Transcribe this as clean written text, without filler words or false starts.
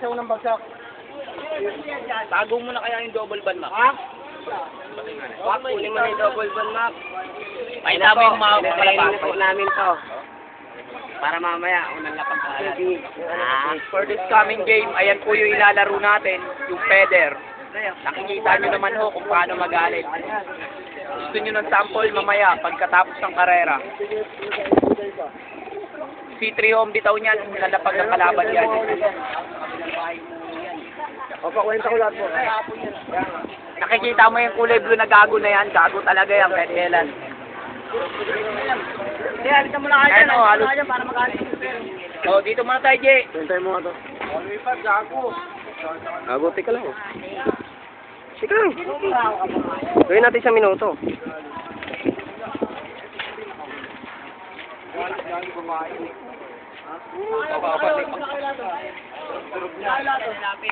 sa unang bagsak. Tago mo na kaya yung double ban, Mac. Ha? Wag, kunin mo na yung double ban map. Pakita mo yung mga Pinapalain po namin to. Para mamaya, unang lapag kalat. For this coming game, ayan po yung ilalaro natin, yung Feder. Nakikita nyo naman ho kung paano magalit. Gusto nyo ng sample mamaya pagkatapos ng karera. C3 home bitaw niyan, lalapag ng kalaban yan. Opo, kwenta ko lahat po. Nakikita mo yung kulay blue na gago na yan, gago talaga yan, kahit kailan. Hindi, alitan mo na kayo. Ayun, halos. Para magalit. So, dito muna tayo, Jay. Kwentay mo nga to. Gago, tika lang. Tika lang. Gawin natin sa minuto.